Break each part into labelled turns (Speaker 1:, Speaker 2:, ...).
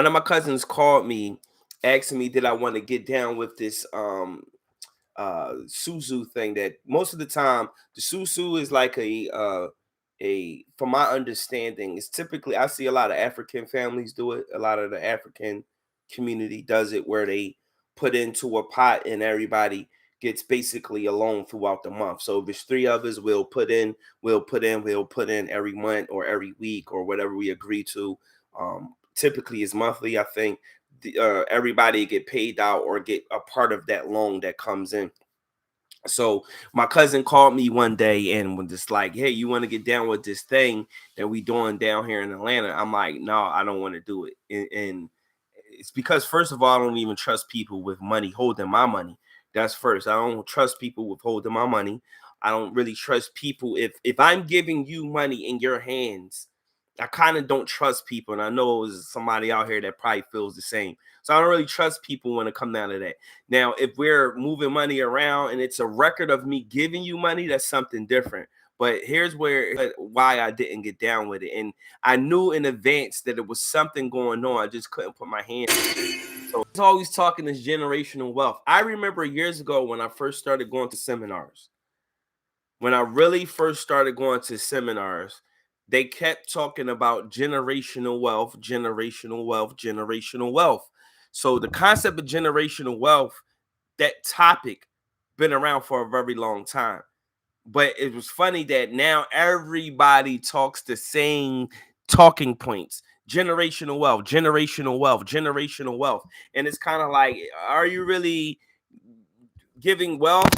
Speaker 1: One of my cousins called me, asking me did I want to get down with this suzu thing. That most of the time the suzu is like a from my understanding, it's typically, I see a lot of African families do it, a lot of the African community does it, where they put into a pot and everybody gets basically a loan throughout the month. So if it's three of us, we'll put in every month or every week or whatever we agree to. Typically it's monthly, I think. Everybody get paid out or get a part of that loan that comes in. So my cousin called me one day and was just like, "Hey, you want to get down with this thing that we doing down here in Atlanta?" I'm like, "No, I don't want to do it." And it's because, first of all, I don't even trust people with money holding my money. That's first. I don't trust people with holding my money. I don't really trust people. If I'm giving you money in your hands, I kind of don't trust people. And I know there's somebody out here that probably feels the same. So I don't really trust people when it comes down to that. Now, if we're moving money around and it's a record of me giving you money, that's something different. But here's why I didn't get down with it. And I knew in advance that it was something going on. I just couldn't put my hand on it. So it's always talking this generational wealth. I remember years ago when I first started going to seminars. When I really first started going to seminars, they kept talking about generational wealth, generational wealth, generational wealth. So the concept of generational wealth, that topic, been around for a very long time. But it was funny that now everybody talks the same talking points. Generational wealth, generational wealth, generational wealth. And it's kind of like, are you really giving wealth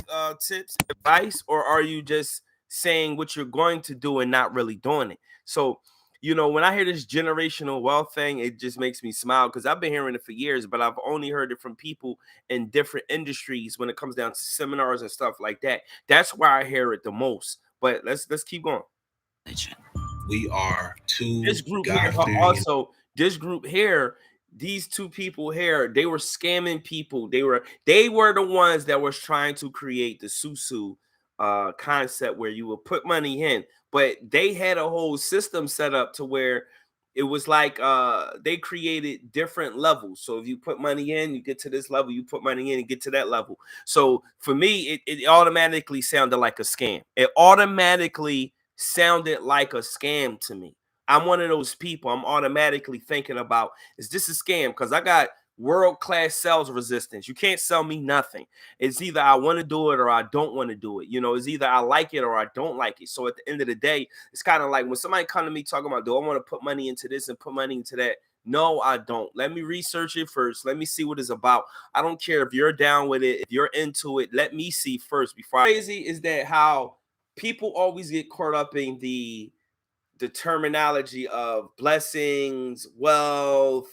Speaker 1: tips, advice, or are you just saying what you're going to do and not really doing it? So, when I hear this generational wealth thing, it just makes me smile because I've been hearing it for years, but I've only heard it from people in different industries when it comes down to seminars and stuff like that. That's where I hear it the most. But let's keep going.
Speaker 2: We are two
Speaker 1: This group here
Speaker 2: God-fearing.
Speaker 1: also, this group here, these two people here, they were scamming people. They were the ones that was trying to create the susu concept where you would put money in, but they had a whole system set up to where it was like they created different levels. So if you put money in, you get to this level, you put money in and get to that level. So for me, it automatically sounded like a scam. It automatically sounded like a scam to me. I'm one of those people. I'm automatically thinking about, is this a scam? Because I got world-class sales resistance. You can't sell me nothing. It's either I want to do it or I don't want to do it. It's either I like it or I don't like it. So at the end of the day, it's kind of like when somebody come to me talking about, do I want to put money into this and put money into that? No, I don't. Let me research it first. Let me see what it's about. I don't care if you're down with it, if you're into it. Let me see first before crazy is that how people always get caught up in the terminology of blessings, wealth.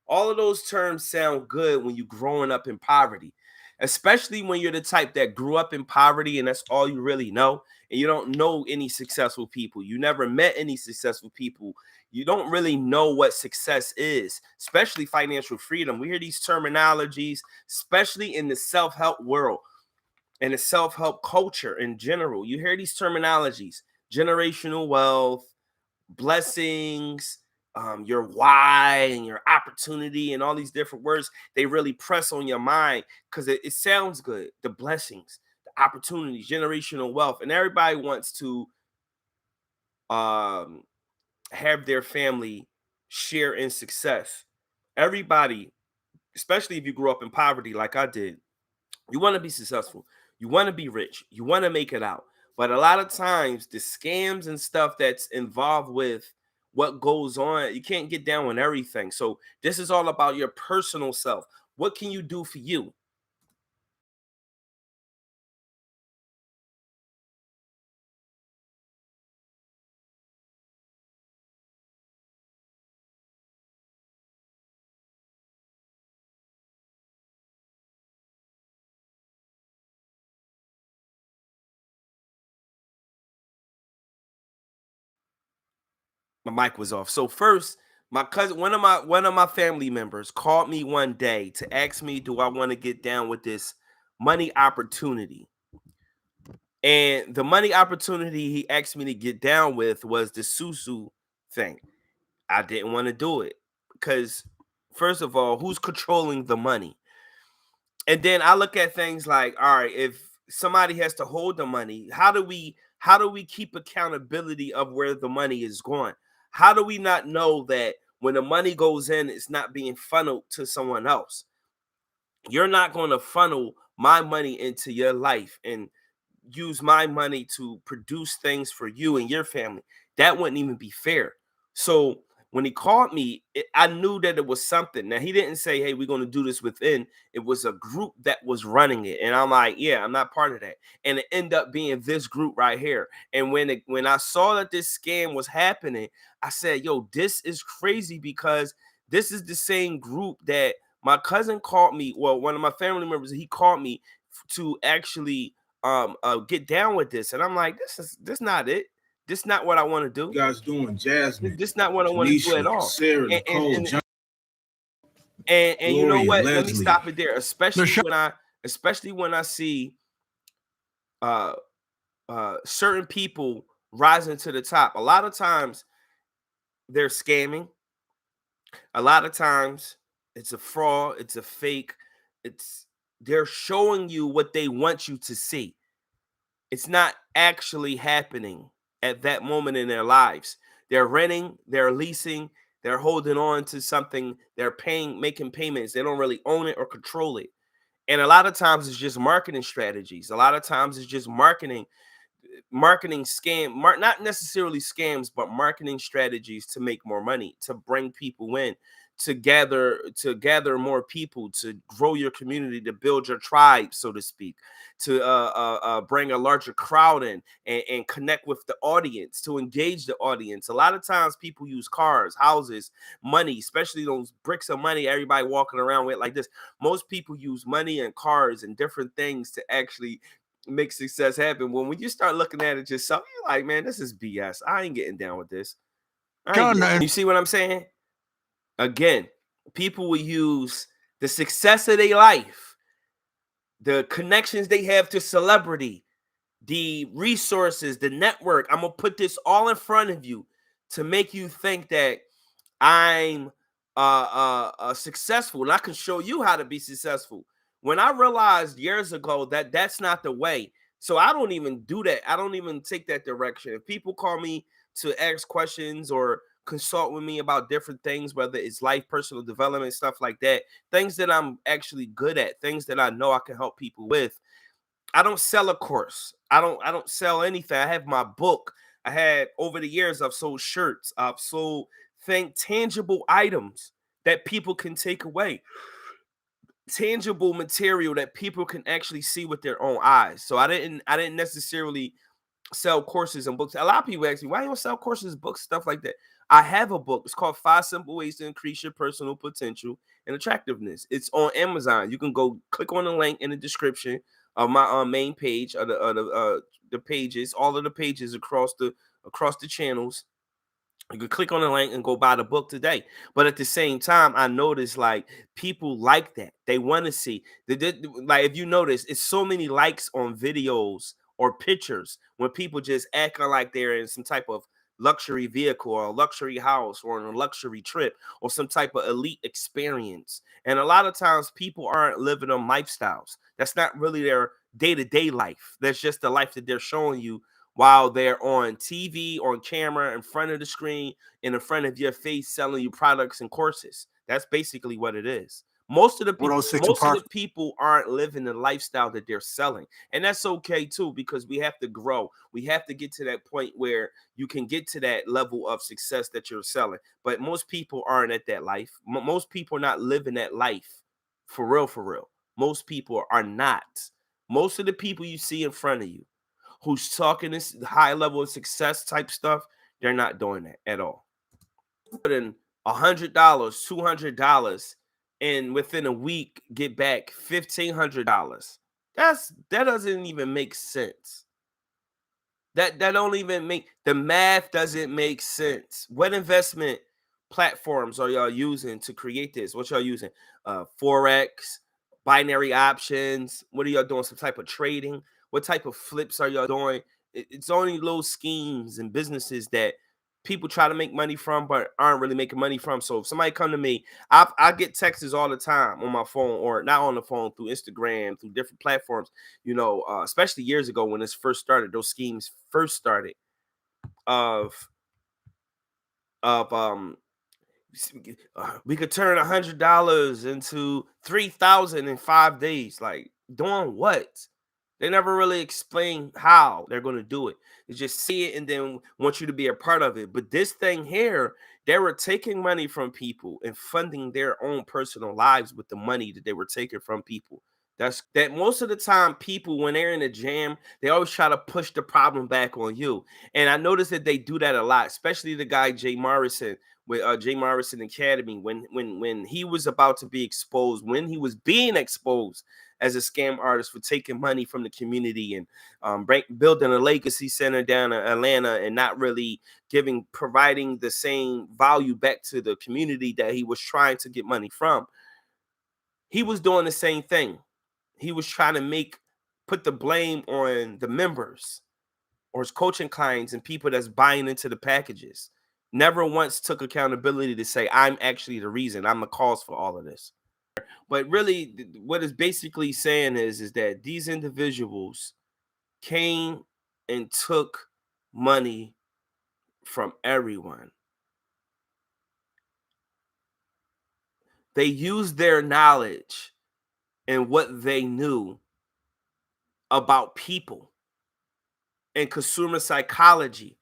Speaker 1: All of those terms sound good when you're growing up in poverty, especially when you're the type that grew up in poverty and that's all you really know. And you don't know any successful people. You never met any successful people. You don't really know what success is, especially financial freedom. We hear these terminologies, especially in the self help world and the self help culture in general. You hear these terminologies: generational wealth, blessings, your why and your opportunity, and all these different words. They really press on your mind because it sounds good. The blessings, the opportunities, generational wealth, and everybody wants to um, have their family share in success. Everybody, especially if you grew up in poverty like I did, you want to be successful. You want to be rich. You want to make it out. But a lot of times, the scams and stuff that's involved with what goes on, you can't get down with everything. So this is all about your personal self. What can you do for you? My mic was off. So first, my cousin, one of my family members called me one day to ask me, do I want to get down with this money opportunity? And the money opportunity he asked me to get down with was the Susu thing. I didn't want to do it because First of all, who's controlling the money? And then I look at things like, all right, if somebody has to hold the money, how do we keep accountability of where the money is going? How do we not know that when the money goes in, it's not being funneled to someone else? You're not going to funnel my money into your life and use my money to produce things for you and your family. That wouldn't even be fair. So when he called me, I knew that it was something. Now he didn't say, "Hey, we're going to do this within." It was a group that was running it, and I'm like, "Yeah, I'm not part of that." And it ended up being this group right here. And when I saw that this scam was happening, I said, "Yo, this is crazy," because this is the same group that my cousin called me. Well, one of my family members, he called me to actually get down with this, and I'm like, this not it. This not what I want to do.
Speaker 2: You guys doing? Jasmine,
Speaker 1: This not what I want to do at
Speaker 2: Tanisha,
Speaker 1: all.
Speaker 2: Sarah,
Speaker 1: And and
Speaker 2: Nicole,
Speaker 1: and,
Speaker 2: John,
Speaker 1: and you know
Speaker 2: Gloria,
Speaker 1: what? Let me
Speaker 2: Leslie.
Speaker 1: stop it there. Especially when I see uh certain people rising to the top. A lot of times they're scamming. A lot of times it's a fraud, it's a fake. It's They're showing you what they want you to see. It's not actually happening at that moment in their lives. They're renting, they're leasing, they're holding on to something, they're paying, making payments. They don't really own it or control it. And a lot of times it's just marketing strategies. A lot of times it's just marketing scam, not necessarily scams, but marketing strategies to make more money, to bring people in, to gather more people, to grow your community, to build your tribe, so to speak, to bring a larger crowd in, and connect with the audience, to engage the audience. A lot of times people use cars, houses, money, especially those bricks of money everybody walking around with like this. Most people use money and cars and different things to actually make success happen. When you start looking at it yourself, you're like, man, this is BS. I ain't getting down with this. You see what I'm saying? Again, people will use the success of their life, the connections they have to celebrity, the resources, the network. I'm gonna put this all in front of you to make you think that I'm successful, and I can show you how to be successful. When I realized years ago that that's not the way, so I don't even do that. I don't even take that direction. If people call me to ask questions or consult with me about different things, whether it's life, personal development, stuff like that, things that I'm actually good at, things that I know I can help people with, I don't sell a course. I don't sell anything. I have my book. I had over the years I've sold shirts. I've sold tangible items that people can take away. Tangible material that people can actually see with their own eyes. So I didn't necessarily sell courses and books. A lot of people ask me, why you don't sell courses, books, stuff like that. I have a book. It's called 5 Simple Ways to Increase Your Personal Potential and Attractiveness. It's on Amazon. You can go click on the link in the description of my main page, of the pages, all of the pages across the channels. You could click on the link and go buy the book today. But at the same time, I noticed like people like that. They want to see like if you notice, it's so many likes on videos or pictures when people just acting like they're in some type of luxury vehicle or a luxury house or on a luxury trip or some type of elite experience. And a lot of times people aren't living them lifestyles. That's not really their day-to-day life. That's just the life that they're showing you while they're on TV, on camera, in front of the screen, in front of your face, selling you products and courses. That's basically what it is. Most of the people aren't living the lifestyle that they're selling, and that's okay too, because we have to grow. We have to get to that point where you can get to that level of success that you're selling. But most people aren't at that life. Most people are not living that life for real. For real, most people are not. Most of the people you see in front of you who's talking this high level of success type stuff, they're not doing that at all. Putting $100, $200, and within a week get back $1,500. That doesn't even make sense. That don't even make the math doesn't make sense. What investment platforms are y'all using to create this? What y'all using? Forex, binary options. What are y'all doing? Some type of trading? What type of flips are y'all doing? It's only little schemes and businesses that people try to make money from, but aren't really making money from. So if somebody come to me, I get texts all the time on my phone, or not on the phone, through Instagram, through different platforms. Especially years ago when this first started, those schemes first started, of of we could turn $100 into 3,000 in 5 days. Like, doing what? They never really explain how they're going to do it. They just see it and then want you to be a part of it. But this thing here, they were taking money from people and funding their own personal lives with the money that they were taking from people. That most of the time, people, when they're in a jam, they always try to push the problem back on you. And I noticed that they do that a lot, especially the guy Jay Morrison, with Jay Morrison Academy, when he was about to be exposed, when he was being exposed as a scam artist for taking money from the community and building a legacy center down in Atlanta, and not really providing the same value back to the community that he was trying to get money from. He was doing the same thing. He was trying to put the blame on the members or his coaching clients and people that's buying into the packages. Never once took accountability to say, I'm actually the reason, I'm the cause for all of this. But really, what it's basically saying is that these individuals came and took money from everyone. They used their knowledge and what they knew about people and consumer psychology.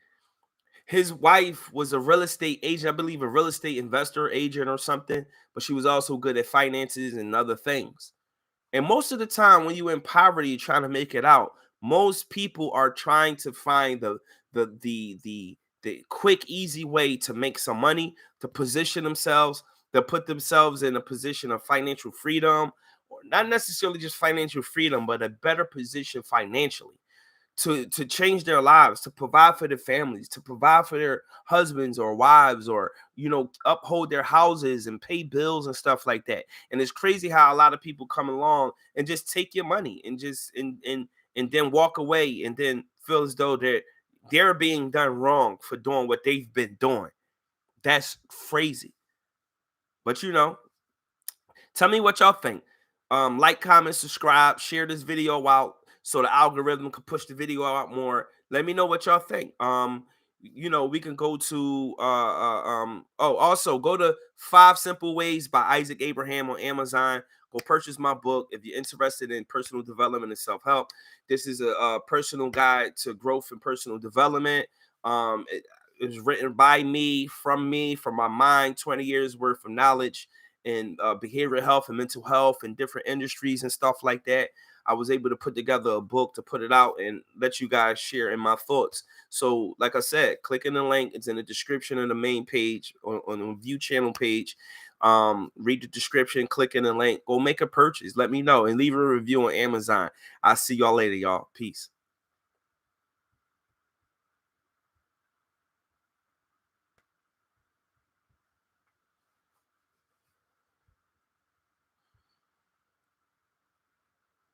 Speaker 1: His wife was a real estate agent, I believe a real estate investor agent or something, but she was also good at finances and other things. And most of the time, when you're in poverty, trying to make it out, most people are trying to find the quick, easy way to make some money, to position themselves, to put themselves in a position of financial freedom, or not necessarily just financial freedom, but a better position financially, to change their lives, to provide for their families, to provide for their husbands or wives, or uphold their houses and pay bills and stuff like that. And it's crazy how a lot of people come along and just take your money and just and then walk away, and then feel as though they're being done wrong for doing what they've been doing. That's crazy. But tell me what y'all think. Like, comment, subscribe, share this video out so the algorithm can push the video out more. Let me know what y'all think. We can go to also go to Five Simple Ways by Isaac Abraham on Amazon. Go purchase my book if you're interested in personal development and self-help. This is a personal guide to growth and personal development. It was written by me, from my mind, 20 years worth of knowledge in behavioral health and mental health and different industries and stuff like that. I was able to put together a book to put it out and let you guys share in my thoughts. So, like I said, click in the link. It's in the description of the main page, on the view channel page. Read the description, click in the link, go make a purchase. Let me know and leave a review on Amazon. I'll see y'all later, y'all. Peace.